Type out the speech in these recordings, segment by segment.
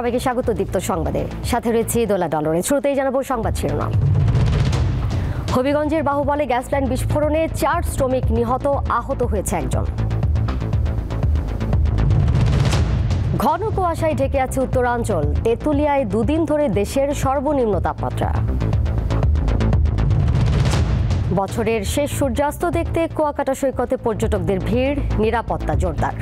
সবাইকে স্বাগত দীপ্ত সংবাদে, সাথে রয়েছে দোলা ডলরে। শুরুতেই জানাবো সংবাদ শিরোনাম। হবিগঞ্জের বাহুবলে গ্যাস লাইন বিস্ফোরণে 4 শ্রমিক নিহত, আহত হয়েছে একজন। ঘন কুয়াশায় ঢেকে আছে উত্তরাঞ্চল, তেঁতুলিয়ায় 2 দিন ধরে দেশের সর্বনিম্ন তাপমাত্রা। বছরের শেষ সূর্যাস্ত দেখতে কুয়াকাটা সৈকতে পর্যটকদের ভিড়, নিরাপত্তা জোরদার।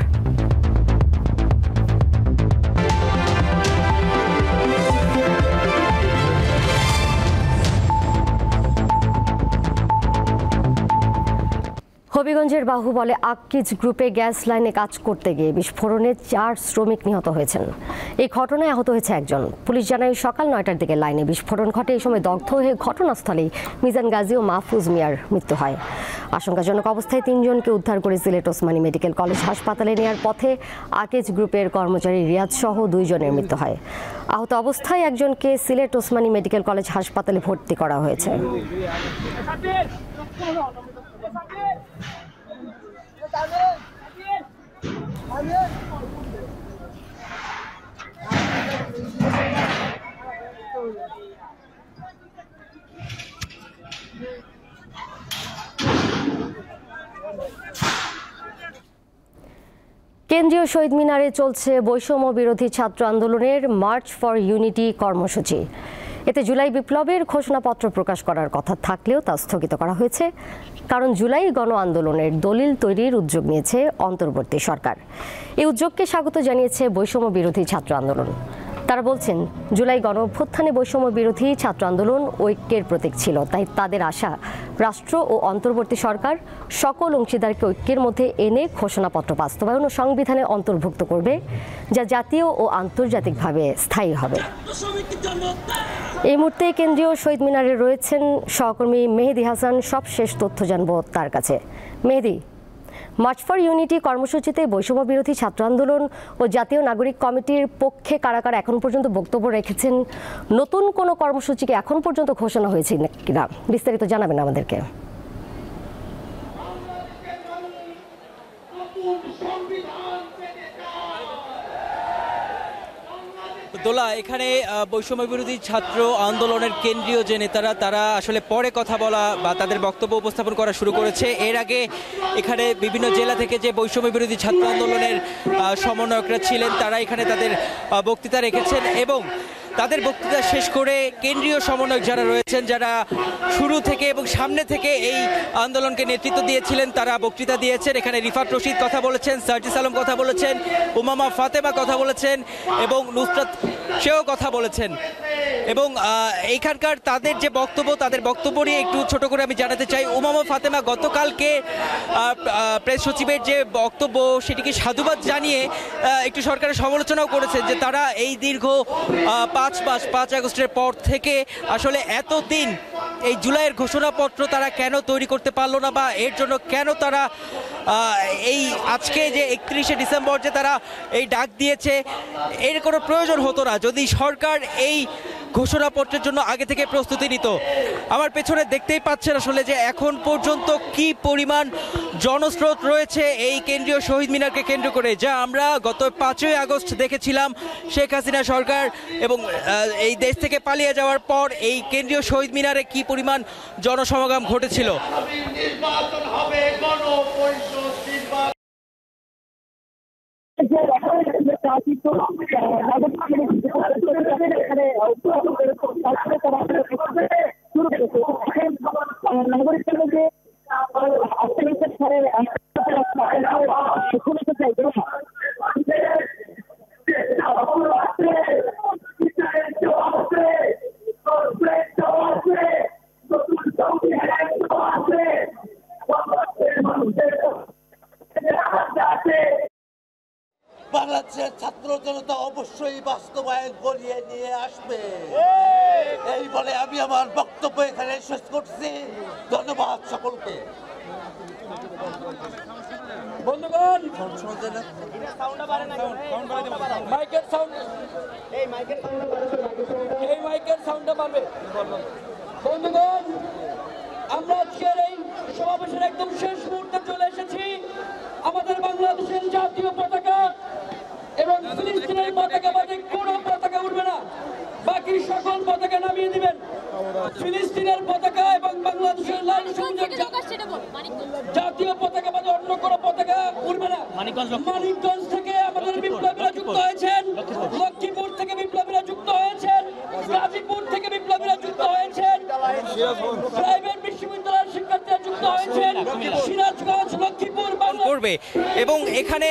হবিগঞ্জের বাহুবলে আক্কিজ গ্রুপে গ্যাস লাইনে কাজ করতে গিয়ে বিস্ফোরণে 4 শ্রমিক নিহত হয়েছেন। এই ঘটনায় আহত হয়েছে একজন। পুলিশ জানায় সকাল 9টার দিকে লাইনে বিস্ফোরণ ঘটে। এই সময় দগ্ধ হয়ে ঘটনাস্থলেই মিজান গাজী ও মাহফুজ মিয়ার মৃত্যু হয়। আশঙ্কাজনক অবস্থায় 3 জনকে উদ্ধার করে সিলেট ওসমানী মেডিকেল কলেজ হাসপাতালে নেওয়ার পথে আক্কিজ গ্রুপের কর্মচারী রিয়াজ সহ 2 জনের মৃত্যু হয়। আহত অবস্থায় একজনকে সিলেট ওসমানী মেডিকেল কলেজ হাসপাতালে ভর্তি করা হয়েছে। কেন্দ্রীয় শহীদ মিনারে চলছে বৈষম্য বিরোধী ছাত্র আন্দোলনের মার্চ ফর ইউনিটি কর্মসূচি। এতে জুলাই বিপ্লবের ঘোষণাপত্র প্রকাশ করার কথা থাকলেও তা স্থগিত করা হয়েছে, কারণ জুলাই গণ আন্দোলনের দলিল তৈরির উদ্যোগ নিয়েছে অন্তর্বর্তী সরকার। এই উদ্যোগকে স্বাগত জানিয়েছে বৈষম্য বিরোধী ছাত্র আন্দোলন। তারা বলছেন, জুলাই গণ অভ্যুত্থানে বৈষম্য বিরোধী ছাত্র আন্দোলন ঐক্যের প্রতীক ছিল, তাই তাদের আশা রাষ্ট্র ও অন্তর্বর্তী সরকার সকল অংশীদারকে ঐক্যের মধ্যে এনে ঘোষণাপত্র বাস্তবায়ন ও সংবিধানে অন্তর্ভুক্ত করবে, যা জাতীয় ও আন্তর্জাতিকভাবে স্থায়ী হবে। এই মুহূর্তে কেন্দ্রীয় শহীদ মিনারে রয়েছেন সহকর্মী মেহেদি হাসান। সবশেষ তথ্য জানবো তার কাছে। মেহেদি, মার্চ ফর ইউনিটি কর্মসূচিতে বৈষম্য বিরোধী ছাত্র আন্দোলন ও জাতীয় নাগরিক কমিটির পক্ষে কারা কারা এখন পর্যন্ত বক্তব্য রেখেছেন? নতুন কোনো কর্মসূচিকে এখন পর্যন্ত ঘোষণা হয়েছে কিনা বিস্তারিত জানাবেন আমাদেরকে। দোলা, এখানে বৈষম্য বিরোধী ছাত্র আন্দোলনের কেন্দ্রীয় যে নেতারা, তারা আসলে পরে কথা বলা বা তাদের বক্তব্য উপস্থাপন করা শুরু করেছে। এর আগে এখানে বিভিন্ন জেলা থেকে যে বৈষম্য বিরোধী ছাত্র আন্দোলনের সমন্বয়করা ছিলেন, তারা এখানে তাদের বক্তৃতা রেখেছেন এবং তাদের বক্তৃতা শেষ করে কেন্দ্রীয় সমন্বয়ক যারা রয়েছেন, যারা শুরু থেকে এবং সামনে থেকে এই আন্দোলনকে নেতৃত্ব দিয়েছিলেন, তারা বক্তৃতা দিয়েছেন। এখানে রিফাত রশিদ কথা বলেছেন, সার্জিস আলম কথা বলেছেন, উমামা ফাতেমা কথা বলেছেন এবং নুসরাত সেও কথা বলেছেন। এবং এইখানকার তাদের যে বক্তব্য, তাদের বক্তব্য নিয়ে একটু ছোট করে আমি জানাতে চাই। উমামা ফাতেমা গতকালকে প্রেস সচিবের যে বক্তব্য, সেটিকে সাধুবাদ জানিয়ে একটু সরকারের সমালোচনাও করেছেন যে তারা এই দীর্ঘ 5 আগস্টের পর থেকে আসলে এতদিন এই জুলাইয়ের ঘোষণাপত্র তারা কেন তৈরি করতে পারলো না, বা এর জন্য কেন তারা এই আজকে যে 31শে ডিসেম্বর যে তারা এই ডাক দিয়েছে, এর কোনো প্রয়োজন হতো না যদি সরকার এই ঘোষণাপত্রের জন্য আগে থেকে প্রস্তুতি নিত। আমার পেছনে দেখতেই পাচ্ছেন আসলে যে এখন পর্যন্ত কি পরিমাণ জনস্রোত রয়েছে এই কেন্দ্রীয় শহীদ মিনারকে কেন্দ্র করে, যা আমরা গত 5ই আগস্ট দেখেছিলাম শেখ হাসিনা সরকার এবং এই দেশ থেকে পালিয়ে যাওয়ার পর এই কেন্দ্রীয় শহীদ মিনারে কি পরিমাণ জনসমাগম ঘটেছিল। বাংলাদেশের ছাত্র জনতা অবশ্যই বাস্তবায়ন করিয়ে নিয়ে আসবে, এই বলে আমি আমার বক্তব্য এখানে শেষ করছি। ধন্যবাদ সকলকে। বন্ধুগণ, বন্ধুগণ, আমরা আজকের এই সমাবেশের একদম শেষ মুহূর্তে চলে এসেছি। আমাদের বাংলাদেশের জাতীয় পতাকা এবং ফিলিস্তিনের পতাকা বাদে কোনো পতাকা লাল সবুজের জাতীয় পতাকা বাদে অন্য কোনো পতাকা উড়বে না। মানিকগঞ্জ থেকে আমাদের বিপ্লবীরা যুক্ত হয়েছেন, লক্ষ্মীপুর থেকে বিপ্লবীরা যুক্ত হয়েছেন, গাজীপুর থেকে বিপ্লবীরা যুক্ত হয়েছেন, প্রাইভেট বিশ্ববিদ্যালয়ের শিক্ষার্থীরা যুক্ত হয়েছেন, সিরাজগঞ্জ, লক্ষ্মীপুর করবে। এবং এখানে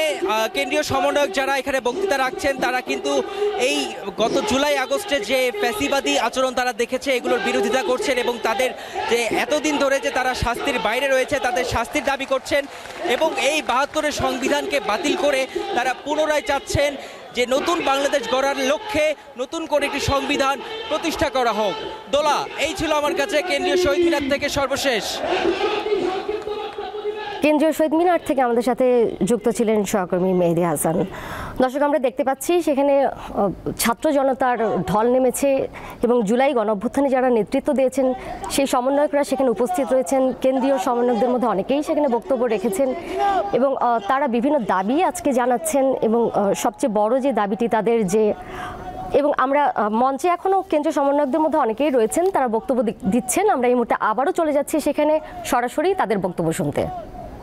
কেন্দ্রীয় সমন্বয়ক যারা এখানে বক্তৃতা রাখছেন তারা কিন্তু এই গত জুলাই আগস্টে যে ফ্যাসিবাদী আচরণ তারা দেখেছে এগুলোর বিরোধিতা করছেন এবং তাদের যে এতদিন ধরে যে তারা শাস্তির বাইরে রয়েছে তাদের শাস্তির দাবি করছেন এবং এই ৭২-এর সংবিধানকে বাতিল করে তারা পুনরায় চাচ্ছেন যে নতুন বাংলাদেশ গড়ার লক্ষ্যে নতুন করে একটি সংবিধান প্রতিষ্ঠা করা হোক। দোলা, এই ছিল আমার কাছে কেন্দ্রীয় শহীদ মিনার থেকে সর্বশেষ। কেন্দ্রীয় শহীদ মিনার থেকে আমাদের সাথে যুক্ত ছিলেন সহকর্মী মেহেদী হাসান। দর্শক, আমরা দেখতে পাচ্ছি সেখানে ছাত্র জনতার ঢল নেমেছে এবং জুলাই গণঅভ্যুত্থানে যারা নেতৃত্ব দিয়েছেন সেই সমন্বয়করা সেখানে উপস্থিত রয়েছেন। কেন্দ্রীয় সমন্বয়কদের মধ্যে অনেকেই সেখানে বক্তব্য রেখেছেন এবং তারা বিভিন্ন দাবি আজকে জানাচ্ছেন এবং সবচেয়ে বড় যে দাবিটি তাদের যে এবং আমরা মঞ্চে এখনও কেন্দ্রীয় সমন্বয়কদের মধ্যে অনেকেই রয়েছেন, তারা বক্তব্য দিচ্ছেন। আমরা এই মুহূর্তে আবারও চলে যাচ্ছি সেখানে সরাসরি তাদের বক্তব্য শুনতে।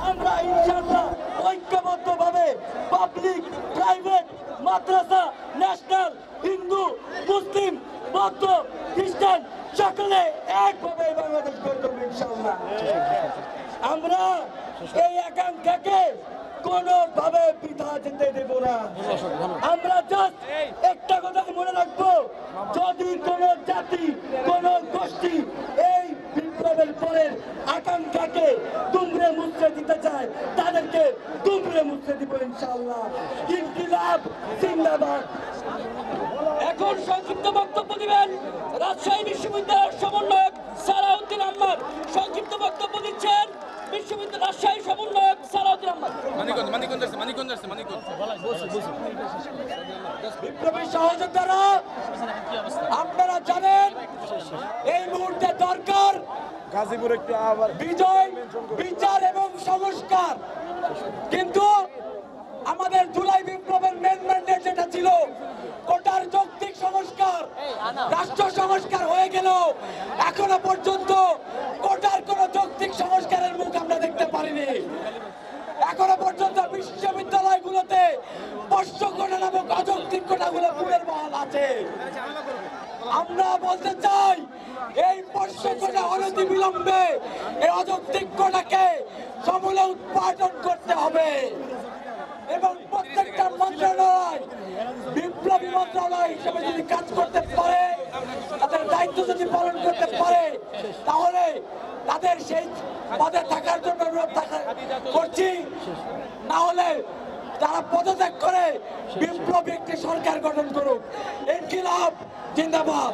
আমরা ইনশাআল্লাহ ঐক্যবদ্ধভাবে পাবলিক, প্রাইভেট, মাদ্রাসা, ন্যাশনাল, হিন্দু, মুসলিম, বৌদ্ধ, খ্রিস্টান সকলে একভাবে বাংলাদেশ গড়ে তুলব ইনশাআল্লাহ। আমরা এই আকাঙ্ক্ষাকে কোনোভাবে বৃথা যেতে দেব না। আমরা জাস্ট একটা কথা মনে রাখবো, যদি কোনো জাতি, কোনো গোষ্ঠী এই বিপ্লবের পরের আকাঙ্ক্ষাকে দুমড়ে মুচড়ে দিতে চায় তাদেরকে দুমড়ে মুচড়ে দিব ইনশাআল্লাহ। ইনকিলাব জিন্দাবাদ। এখন সংক্ষিপ্ত বক্তব্য দিবেন রাজশাহী বিশ্ববিদ্যালয়ের সমন্বয়ক সালাউদ্দিন আহমদ। সংক্ষিপ্ত বক্তব্য দিচ্ছেন বিশ্ববিদ্যালয় রাজশাহী সমন্বয়ক সালাউদ্দিন আহমদ। বিপ্লবী সহযোদ্ধারা, আপনারা জানেন এই মুহূর্তে দরকার গাজীপুর একটি বিজয়, বিচার এবং সংস্কার। কিন্তু আমাদের জুলাই বিপ্লবের মেন ম্যান্ডেট যেটা ছিল কোটার যৌক্তিক সংস্কার, রাষ্ট্র সংস্কার হয়ে গেল, এখনো পর্যন্ত কোটার কোন যৌক্তিক সংস্কারের মুখ আমরা দেখতে পারিনি। এখনো পর্যন্ত বিশ্ববিদ্যালয়গুলোতে পোষ্য কোটা নামক অযৌক্তিক কোটাগুলো পুরের বহাল আছে। আমরা বলতে চাই এই পোষ্য কোটা অনতি বিলম্বে এই অযৌক্তিক কোটাকে সমূলে উৎপাদন করতে হবে এবং প্রত্যেকটা মন্ত্রণালয় বিপ্লবী মন্ত্রণালয় হিসেবে যদি কাজ করতে পারে, তাদের দায়িত্ব যদি পালন করতে পারে, তাহলে তাদের সেই পদে থাকার জন্য অনুরোধ করছি। না হলে তারা পদত্যাগ করে বিপ্লবী একটি সরকার গঠন করুক। ইনকিলাব জিন্দাবাদ।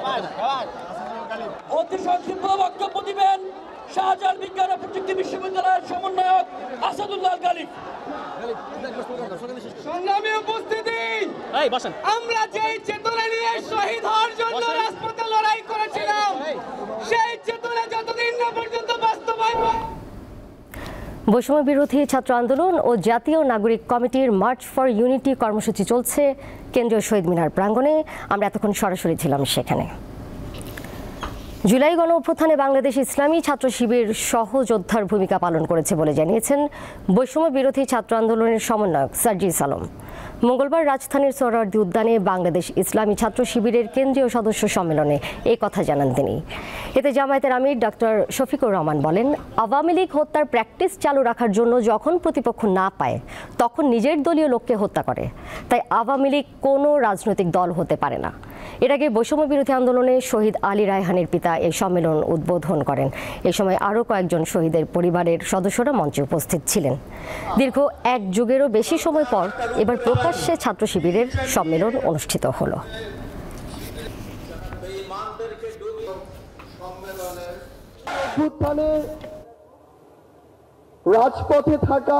অতি সংক্ষিপ্ত বক্তব্য দিবেন শাহজালাল বিজ্ঞান ও প্রযুক্তি বিশ্ববিদ্যালয়ের সমন্বয়ক আসাদুল্লাহ গালিব। সংগ্রামী উপস্থিতি, আমরা যেই চেতনা নিয়ে শহীদ হওয়ার জন্য রাজপথে লড়াই করেছিলাম সেই চেতনা যতদিন না পর্যন্ত বাস্তবায়ন। বৈষম্য বিরোধী ছাত্র আন্দোলন ও জাতীয় নাগরিক কমিটির মার্চ ফর ইউনিটি কর্মসূচি চলছে কেন্দ্রীয় শহীদ মিনার প্রাঙ্গণে। আমরা এতক্ষণ সরাসরি ছিলাম সেখানে। জুলাই গণঅভ্যুত্থানে বাংলাদেশ ইসলামী ছাত্র শিবির সহযোদ্ধার ভূমিকা পালন করেছে বলে জানিয়েছেন বৈষম্য বিরোধী ছাত্র আন্দোলনের সমন্বয়ক সার্জিস আলম। মঙ্গলবার রাজধানীর সোহরাওয়ার্দী উদ্যানে বাংলাদেশ ইসলামী ছাত্র শিবিরের কেন্দ্রীয় সদস্য সম্মেলনে এই কথা জানান তিনি। এতে জামায়াতের আমির ডক্টর শফিকুর রহমান বলেন, আওয়ামী লীগ হত্যার প্র্যাকটিস চালু রাখার জন্য যখন প্রতিপক্ষ না পায় তখন নিজের দলীয় লোককে হত্যা করে, তাই আওয়ামী লীগ কোনো রাজনৈতিক দল হতে পারে না। এর আগে বৈষম্য বিরোধী আন্দোলনে শহীদ আলী রায়হানের পিতা এই সম্মেলন উদ্বোধন করেন। এ সময় আরও কয়েকজন শহীদের পরিবারের সদস্যরা মঞ্চে উপস্থিত ছিলেন। দীর্ঘ এক যুগেরও বেশি সময় পর এবার প্রকাশ্যে ছাত্র শিবিরের সম্মেলন অনুষ্ঠিত হলো। রাজপথে থাকা,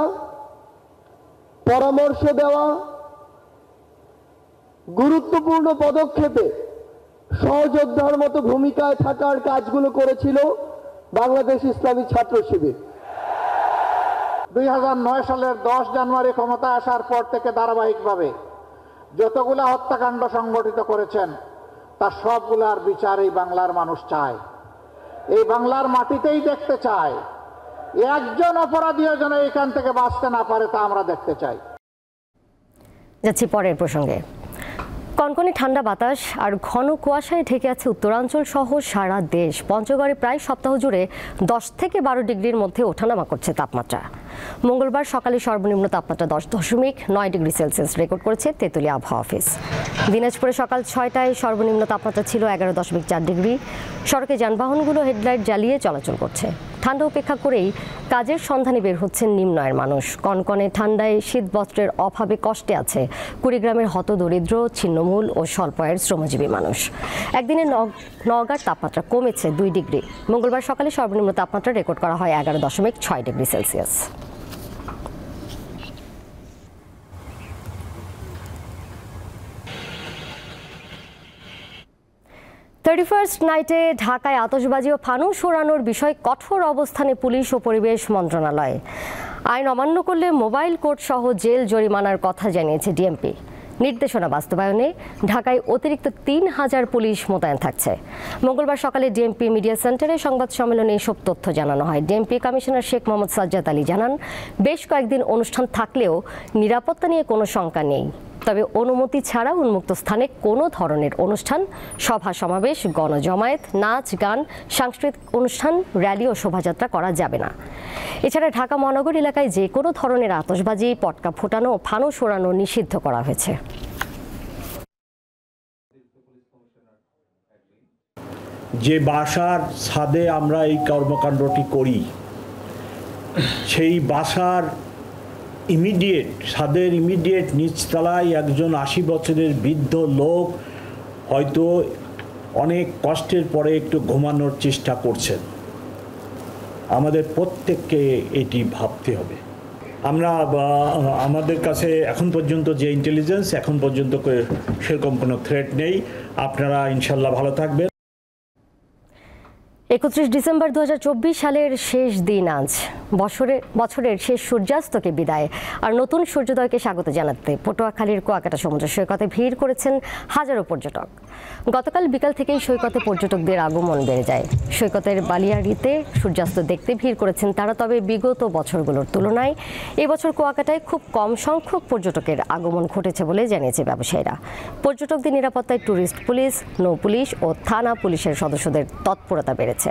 পরামর্শ দেওয়া, গুরুত্বপূর্ণ পদক্ষেপে সহযোদ্ধার মতো ভূমিকায় থাকার কাজগুলো করেছিল বাংলাদেশ ইসলামী ছাত্র শিবির। 2009 সালের 10 জানুয়ারি ক্ষমতা আসার পর থেকে ধারাবাহিকভাবে যতগুলা হত্যাকাণ্ড সংগঠিত করেছেন তার সবগুলার বিচারই বাংলার মানুষ চায়। এই বাংলার মাটিতেই দেখতে চাই। একজন অপরাধীও যেন এখান থেকে বাঁচতে না পারে তা আমরা দেখতে চাই। যাচ্ছি পরের প্রসঙ্গে। কনকনে ঠান্ডা বাতাস আর ঘন কুয়াশায় ঢেকে আছে উত্তরাঞ্চল সহ সারা দেশ। পঞ্চগড়ে প্রায় সপ্তাহ জুড়ে 10 থেকে 12 ডিগ্রির মধ্যে ওঠানামা করছে তাপমাত্রা। মঙ্গলবার সকালে সর্বনিম্ন তাপমাত্রা 10.9 ডিগ্রি সেলসিয়াস রেকর্ড করেছে তেঁতুলিয়া আবহাওয়া অফিস। দিনাজপুরে সকাল 6টায় সর্বনিম্ন তাপমাত্রা ছিল 11.4 ডিগ্রি। সড়কে যানবাহনগুলো হেডলাইট জ্বালিয়ে চলাচল করছে। ঠান্ডা উপেক্ষা করেই কাজের সন্ধানে বের হচ্ছেন নিম্ন আয়ের মানুষ। কনকনে ঠান্ডায় শীত বস্ত্রের অভাবে কষ্টে আছে কুড়িগ্রামের হতদরিদ্র, ছিন্নমূল ও স্বল্প আয়ের শ্রমজীবী মানুষ। একদিনে নওগাঁর তাপমাত্রা কমেছে 2 ডিগ্রি। মঙ্গলবার সকালে সর্বনিম্ন তাপমাত্রা রেকর্ড করা হয় 11.6 ডিগ্রি সেলসিয়াস। থার্টি-ফার্স্ট নাইটে ঢাকায় আতশবাজি ও ফানুস ওড়ানোর বিষয়ে কঠোর অবস্থানে পুলিশ ও পরিবেশ মন্ত্রণালয়। আইন অমান্য করলে মোবাইল কোর্ট সহ জেল জরিমানার কথা জানিয়েছে ডিএমপি। নির্দেশনা বাস্তবায়নে ঢাকায় অতিরিক্ত 3000 পুলিশ মোতায়েন থাকছে। মঙ্গলবার সকালে ডিএমপি মিডিয়া সেন্টারে সংবাদ সম্মেলনে এসব তথ্য জানানো হয়। ডিএমপি কমিশনার শেখ মোহাম্মদ সাজ্জাদ আলী জানান, বেশ কয়েকদিন অনুষ্ঠান থাকলেও নিরাপত্তা নিয়ে কোনো শঙ্কা নেই। তবে অনুমতি ছাড়া উন্মুক্ত স্থানে কোনো ধরনের অনুষ্ঠান, সভা সমাবেশ, গণজমায়েত, নাচ গান, সাংস্কৃতিক অনুষ্ঠান, র্যালি ও শোভাযাত্রা করা যাবে না। এছাড়া ঢাকা মহানগর এলাকায় যে কোনো ধরনের আতশবাজি, পটকা ফোটানো ও ফানুস ওড়ানো নিষিদ্ধ করা হয়েছে। যে বাসার ছাদে আমরা এই কর্মকাণ্ডটি করি, সেই বাসার ছাদের ইমিডিয়েট নিচতলায় একজন 80 বছরের বৃদ্ধ লোক হয়তো অনেক কষ্টের পরে একটু ঘুমানোর চেষ্টা করছেন। আমাদের প্রত্যেককে এটি ভাবতে হবে। আমাদের কাছে এখন পর্যন্ত যে ইন্টেলিজেন্স, এখন পর্যন্ত সেরকম কোনো থ্রেট নেই। আপনারা ইনশাল্লাহ ভালো থাকবেন। 31 ডিসেম্বর 2024 সালের শেষ দিন আজ। বছরের শেষ সূর্যাস্তকে বিদায় আর নতুন সূর্যোদয়কে স্বাগত জানাতে পটুয়াখালীর কুয়াকাটা সমুদ্র সৈকতে ভিড় করেছেন হাজারো পর্যটক। গতকাল বিকাল থেকেই সৈকতে পর্যটকদের আগমন বেড়ে যায়। সৈকতের বালিয়াড়িতে সূর্যাস্ত দেখতে ভিড় করেছেন তারা। তবে বিগত বছরগুলোর তুলনায় এবছর কুয়াকাটায় খুব কম সংখ্যক পর্যটকের আগমন ঘটেছে বলে জানিয়েছে ব্যবসায়ীরা। পর্যটকদের নিরাপত্তায় ট্যুরিস্ট পুলিশ, নৌ পুলিশ ও থানা পুলিশের সদস্যদের তৎপরতা বেড়েছে।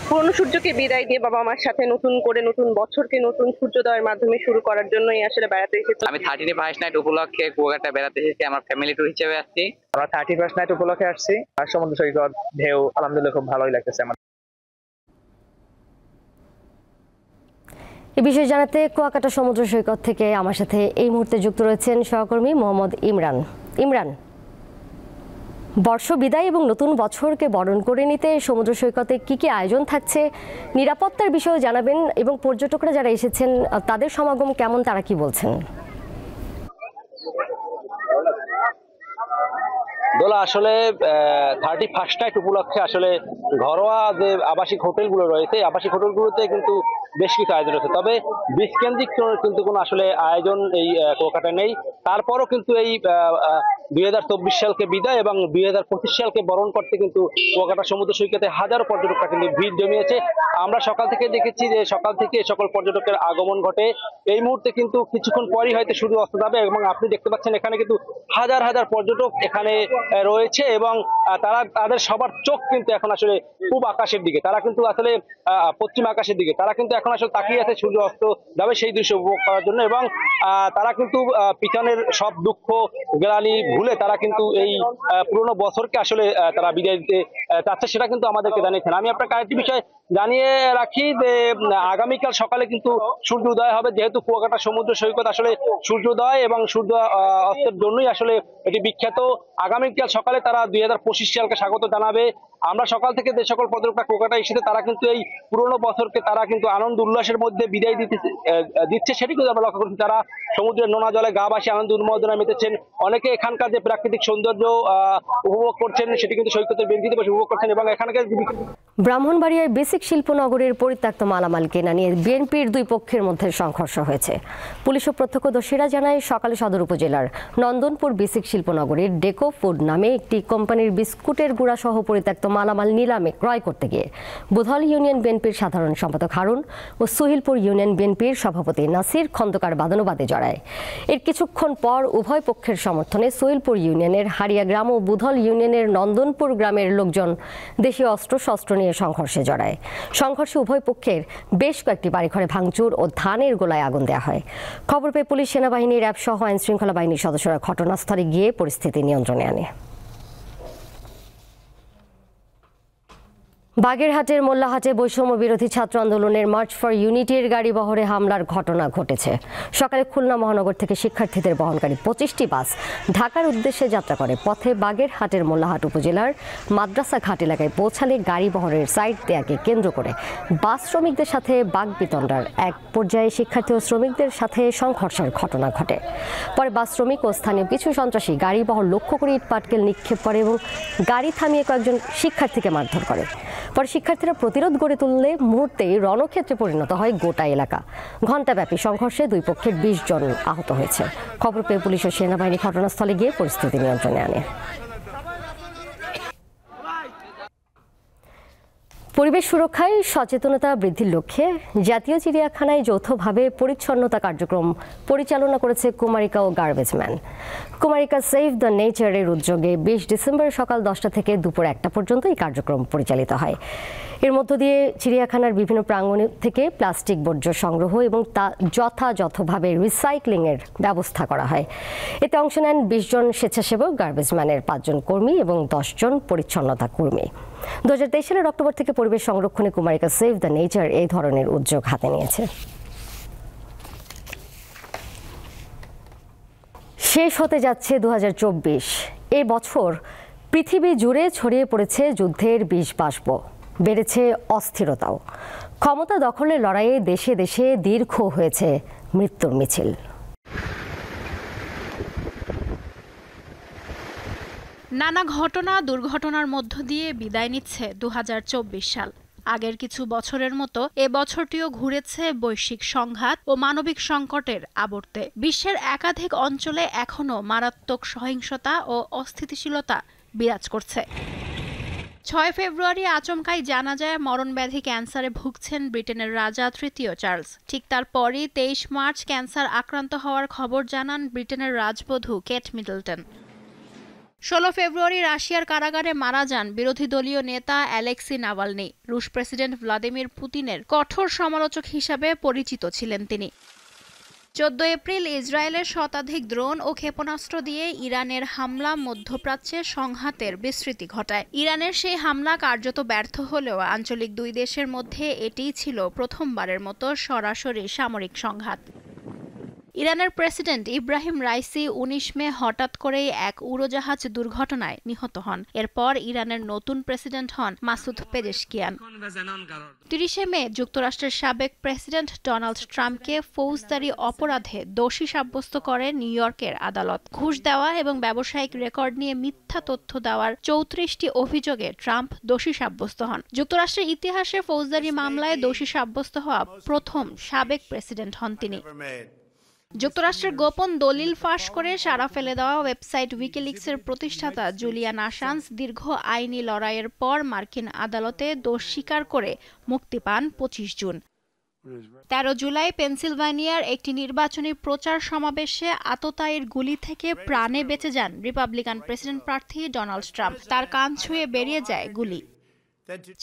পুরনো সূর্যকে বিদায় দিয়ে বাবা মার সাথে নতুন করে নতুন বছরকে নতুন সূর্যোদয়ের মাধ্যমে শুরু করার জন্যই আসলে বেড়াতে এসেছি। আমি 31st নাইট উপলক্ষে কুয়াকাটা বেড়াতে এসেছি। আমার ফ্যামিলি ট্যুর হিসেবে আসছি। আমরা 31st নাইট উপলক্ষে আসছি। আর সমুদ্র সৈকত, ঢেউ আলহামদুলিল্লাহ খুব ভালোই লাগতেছে আমার। এই বিষয়ে জানাতে কুয়াকাটা সমুদ্র সৈকত থেকে আমার সাথে এই মুহূর্তে যুক্ত রয়েছেন সহকর্মী মোহাম্মদ ইমরান। ইমরান, বর্ষ বিদায় এবং নতুন বছরকে বরণ করে নিতে সমুদ্র সৈকতে কি কি আয়োজন থাকছে, নিরাপত্তার বিষয়ে জানাবেন এবং পর্যটকরা যারা এসেছেন তাদের সমাগম কেমন, তারা কি বলছেন? দোলা, আসলে 31st নাইট উপলক্ষে আসলে ঘরোয়া যে আবাসিক হোটেলগুলো রয়েছে, আবাসিক হোটেলগুলোতে কিন্তু বেশ কিছু আয়োজন রয়েছে। তবে বিচ কেন্দ্রিক কিন্তু কোনো আসলে আয়োজন এই কুয়াকাটায় নেই। তারপরও কিন্তু এই 2024 সালকে বিদায় এবং 2025 সালকে বরণ করতে কিন্তু কুয়াকাটা সমুদ্র সৈকতে হাজারো পর্যটকরা কিন্তু ভিড় জমিয়েছে। আমরা সকাল থেকে দেখেছি যে সকাল থেকে সকল পর্যটকের আগমন ঘটে। এই মুহূর্তে কিন্তু কিছুক্ষণ পরই হয়তো সূর্য অস্ত যাবে এবং আপনি দেখতে পাচ্ছেন এখানে কিন্তু হাজার হাজার পর্যটক এখানে রয়েছে এবং তাদের সবার চোখ কিন্তু এখন আসলে পূব আকাশের দিকে, তারা কিন্তু আসলে পশ্চিম আকাশের দিকে, তারা কিন্তু এখন আসলে তাকিয়ে আছে সূর্য অস্ত যাবে সেই দৃশ্য উপভোগ করার জন্য। এবং তারা কিন্তু পিছনের সব দুঃখ গ্লানি ভুলে তারা কিন্তু এই পুরনো বছরকে আসলে তারা বিদায় দিতে চাচ্ছে, সেটা কিন্তু আমাদেরকে জানিয়েছেন। আমি আপনাকে আরেকটি বিষয় জানিয়ে রাখি যে আগামীকাল সকালে কিন্তু সূর্য উদয় হবে। যেহেতু কুয়াকাটা সমুদ্র সৈকত আসলে সূর্যোদয় এবং সূর্য অস্তের জন্যই আসলে এটি বিখ্যাত। আগামীকাল সকালে তারা 2025 সালকে স্বাগত জানাবে। আমরা সকাল থেকে যে সকল পর্যটকরা কুয়াকাটা এসেছে তারা কিন্তু এই পুরনো বছরকে তারা কিন্তু আনন্দ উল্লাসের মধ্যে বিদায় দিচ্ছে, সেটি কিন্তু আমরা লক্ষ্য করছি। তারা সমুদ্রের নোনা জলে গা ভাসিয়ে আনন্দ উন্মোদনায় মেতেছেন। অনেকে এখানকার যে প্রাকৃতিক সৌন্দর্য উপভোগ করছেন সেটি কিন্তু সৈকতের বেঞ্চিতে বসে উপভোগ করছেন এবং এখানকার ব্রাহ্মণবাড়িয়ায় বেসিক শিল্পনগরের পরিত্যক্ত মালামাল কেনা নিয়ে বিএনপির দুই পক্ষের মধ্যে সংঘর্ষ হয়েছে। পুলিশ ও প্রত্যক্ষদর্শীরা জানায় সকালে সদর উপজেলার নন্দনপুর বেসিক শিল্পনগরের ডেকো ফুড নামে একটি কোম্পানির বিস্কুটের গুঁড়া সহ পরিত্যক্ত মালামাল নিলামে ক্রয় করতে গিয়ে বুধল ইউনিয়ন বিএনপির সাধারণ সম্পাদক হারুন ও সুহিলপুর ইউনিয়ন বিএনপির সভাপতি নাসির খন্দকার বাদানুবাদে জড়ায়। এর কিছুক্ষণ পর উভয় পক্ষের সমর্থনে সুহিলপুর ইউনিয়নের হারিয়া গ্রাম ও বুধল ইউনিয়নের নন্দনপুর গ্রামের লোকজন দেশীয় অস্ত্রশস্ত্র নিয়ে সংঘর্ষে জড়ায়। সংঘর্ষে উভয় পক্ষের বেশ কয়েকটি বাড়িঘরে ভাঙচুর ও ধানের গোলায় আগুন দেওয়া হয়। খবর পেয়ে পুলিশ, সেনাবাহিনী, র্যাব সহ আইন শৃঙ্খলা বাহিনীর সদস্যরা ঘটনাস্থলে গিয়ে পরিস্থিতি নিয়ন্ত্রণে আনে। বাগেরহাটের মোল্লাহাটে বৈষম্য বিরোধী ছাত্র আন্দোলনের মার্চ ফর ইউনিটির গাড়ি বহরে হামলার ঘটনা ঘটেছে। সকালে খুলনা মহানগর থেকে শিক্ষার্থীদের বহনকারী 25টি বাস ঢাকার উদ্দেশ্যে যাত্রা করে পথে বাগেরহাটের মোল্লাহাট উপজেলার মাদ্রাসা ঘাট এলাকায় পৌঁছালে গাড়ি বহরের সাইড দেয়াকে কেন্দ্র করে বাস শ্রমিকদের সাথে বাকবিতণ্ডার এক পর্যায়ে শিক্ষার্থী ও শ্রমিকদের সাথে সংঘর্ষের ঘটনা ঘটে। পরে বাস শ্রমিক ও স্থানীয় কিছু সন্ত্রাসী গাড়ি বহর লক্ষ্য করে ইটপাটকেল নিক্ষেপ করে এবং গাড়ি থামিয়ে কয়েকজন শিক্ষার্থীকে মারধর করে। পরে শিক্ষার্থীরা প্রতিরোধ গড়ে তুললে মুহূর্তেই রণক্ষেত্রে পরিণত হয় গোটা এলাকা। ঘণ্টাব্যাপী সংঘর্ষে দুই পক্ষের 20 জন আহত হয়েছে। খবর পেয়ে পুলিশ ও সেনাবাহিনী ঘটনাস্থলে গিয়ে পরিস্থিতি নিয়ন্ত্রণে আনে। পরিবেশ সুরক্ষায় সচেতনতা বৃদ্ধির লক্ষ্যে জাতীয় চিড়িয়াখানায় যৌথভাবে পরিচ্ছন্নতা কার্যক্রম পরিচালনা করেছে কুমারিকা ও garbage man. Kumarika save the নেচারের উদ্যোগে 20 ডিসেম্বর সকাল 10টা থেকে দুপুর 1টা পর্যন্ত এই কার্যক্রম পরিচালিত হয়। এর মধ্য দিয়ে চিড়িয়াখানার বিভিন্ন প্রাঙ্গণ থেকে প্লাস্টিক বর্জ্য সংগ্রহ এবং তা যথাযথভাবে রিসাইক্লিংয়ের ব্যবস্থা করা হয়। এতে অংশ নেন 20 জন স্বেচ্ছাসেবক, গার্বেজ ম্যানের 5 জন কর্মী এবং 10 জন পরিচ্ছন্নতা কর্মী। 2023 সালের অক্টোবর থেকে পরিবেশ সংরক্ষণে কুমারিকা সেভ দ্য নেচার এই ধরনের উদ্যোগ হাতে নিয়েছে। শেষ হতে যাচ্ছে 2024। এ বছর পৃথিবী জুড়ে ছড়িয়ে পড়েছে যুদ্ধের বিষবাষ্প, বেড়েছে অস্থিরতাও। ক্ষমতা দখলের লড়াইয়ে দেশে দেশে দীর্ঘ হয়েছে মৃত্যুর মিছিল। নানা ঘটনা দুর্ঘটনার মধ্য দিয়ে বিদায় নিচ্ছে 2024 সাল। আগের কিছু বছরের মতো এ বছরটিও ঘুরেছে বৈশ্বিক সংঘাত ও মানবিক সংকটের আবর্তে। বিশ্বের একাধিক অঞ্চলে এখনও মারাত্মক সহিংসতা ও অস্থিতিশীলতা বিরাজ করছে। 6 ফেব্রুয়ারি আচমকাই জানা যায় মরণব্যাধি ক্যান্সারে ভুগছেন ব্রিটেনের রাজা তৃতীয় চার্লস। ঠিক তারপরই 23 মার্চ ক্যান্সার আক্রান্ত হওয়ার খবর জানান ব্রিটেনের রাজবধূ কেট মিডলটন। 16 ফেব্রুয়ারি রাশিয়ার কারাগারে মারা যান বিরোধী দলীয় নেতা অ্যালেক্সি নাভালনি। রুশ প্রেসিডেন্ট ভ্লাদিমির পুতিনের কঠোর সমালোচক হিসাবে পরিচিত ছিলেন তিনি। 14 এপ্রিল ইসরায়েলের শতাধিক ড্রোন ও ক্ষেপণাস্ত্র দিয়ে ইরানের হামলা মধ্যপ্রাচ্যে সংঘাতের বিস্তৃতি ঘটায়। ইরানের সেই হামলা কার্যত ব্যর্থ হলেও আঞ্চলিক দুই দেশের মধ্যে এটিই ছিল প্রথমবারের মতো সরাসরি সামরিক সংঘাত। ইরানের প্রেসিডেন্ট ইব্রাহিম রাইসি 19 মে হঠাৎ করেই এক উড়োজাহাজ দুর্ঘটনায় নিহত হন। এরপর ইরানের নতুন প্রেসিডেন্ট হন মাসুদ পেজেশকিয়ান। 30 মে যুক্তরাষ্ট্রের সাবেক প্রেসিডেন্ট ডোনাল্ড ট্রাম্পকে ফৌজদারি অপরাধে দোষী সাব্যস্ত করে নিউ ইয়র্কের আদালত। ঘুষ দেওয়া এবং ব্যবসায়িক রেকর্ড নিয়ে মিথ্যা তথ্য দেওয়ার 34টি অভিযোগে ট্রাম্প দোষী সাব্যস্ত হন। যুক্তরাষ্ট্রের ইতিহাসে ফৌজদারি মামলায় দোষী সাব্যস্ত হওয়া প্রথম সাবেক প্রেসিডেন্ট হন তিনি। যুক্তরাষ্ট্রের গোপন দলিল ফাঁস করে সাড়া ফেলে দেওয়া ওয়েবসাইট উইকিলিক্সের প্রতিষ্ঠাতা জুলিয়ান আসাঞ্জ দীর্ঘ আইনি লড়াইয়ের পর মার্কিন আদালতে দোষ স্বীকার করে মুক্তি পান 25 জুন। 13 জুলাই পেনসিলভানিয়ার একটি নির্বাচনী প্রচার সমাবেশে আততায়ীর গুলি থেকে প্রাণে বেঁচে যান রিপাবলিকান প্রেসিডেন্ট প্রার্থী ডোনাল্ড ট্রাম্প। তার কান ছুঁয়ে বেরিয়ে যায় গুলি।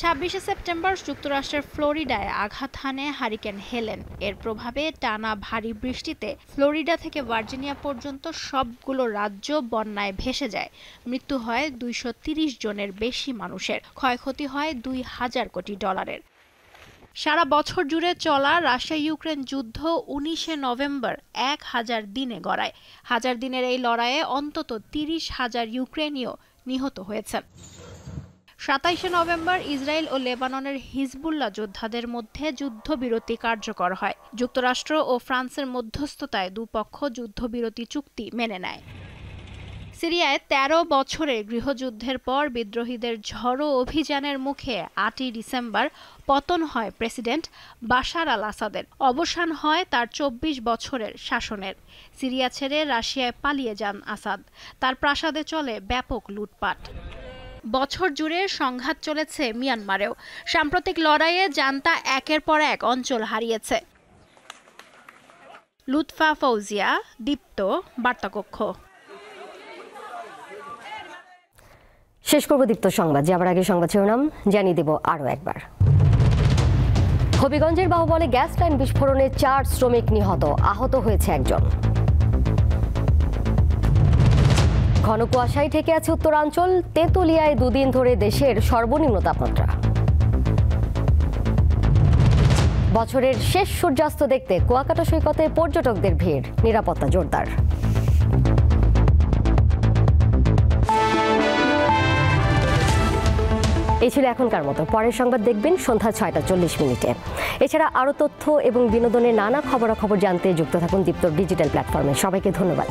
26 সেপ্টেম্বর যুক্তরাষ্ট্রের ফ্লোরিডায় আঘাত হানে হারিকেন হেলেন। এর প্রভাবে টানা ভারী বৃষ্টিতে ফ্লোরিডা থেকে ভার্জিনিয়া পর্যন্ত সবগুলো রাজ্য বন্যায় ভেসে যায়। মৃত্যু হয় 230 জনের বেশি মানুষের। ক্ষয়ক্ষতি হয় $2,000 কোটি। সারা বছর জুড়ে চলা রাশিয়া ইউক্রেন যুদ্ধ 19 নভেম্বর 1000 দিনে গড়ায়। 1000 দিনের এই লড়াইয়ে অন্তত 30,000 ইউক্রেনীয় নিহত হয়েছেন। 27 নভেম্বর ইসরায়েল ও লেবাননের হিজবুল্লাহ যোদ্ধাদের মধ্যে যুদ্ধবিরতি কার্যকর হয়। যুক্তরাষ্ট্র ও ফ্রান্সের মধ্যস্থতায় দুপক্ষ যুদ্ধবিরতি চুক্তি মেনে নেয়। সিরিয়ায় ১৩ বছরের গৃহযুদ্ধের পর বিদ্রোহীদের ঝড়ো অভিযানের মুখে ৮ই ডিসেম্বর পতন হয় প্রেসিডেন্ট বাশার আল আসাদের। অবসান হয় তার ২৪ বছরের শাসনের। সিরিয়া ছেড়ে রাশিয়ায় পালিয়ে যান আসাদ। তার প্রাসাদে চলে ব্যাপক লুটপাট। বছর জুড়ে সংঘাত চলেছে মিয়ানমারেও। সাম্প্রতিক লড়াইয়ে জান্তা একের পর এক অঞ্চল হারিয়েছে। লুৎফা ফৌজিয়া, দীপ্ত, বার্তাকক্ষ। শেষ করব দীপ্ত সংবাদ, যাবার আগে সংবাদ শিরোনাম জানিয়ে দেব আরও একবার। হবিগঞ্জের বাহুবলে গ্যাস লাইন বিস্ফোরণে ৪ শ্রমিক নিহত, আহত হয়েছে একজন। ঘন কুয়াশায় ঠেকে আছে উত্তরাঞ্চল, তেঁতুলিয়ায় ২ দিন ধরে দেশের সর্বনিম্ন তাপমাত্রা। বছরের শেষ সূর্যাস্ত দেখতে কুয়াকাটা সৈকতে পর্যটকদের ভিড়, নিরাপত্তা জোরদার। এই ছিল এখনকার মতো। পরের সংবাদ দেখবেন সন্ধ্যা ৬টা ৪০ এছাড়া আরও তথ্য এবং বিনোদনের নানা খবরাখবর জানতে যুক্ত থাকুন দীপ্তর ডিজিটাল প্ল্যাটফর্মে। সবাইকে ধন্যবাদ।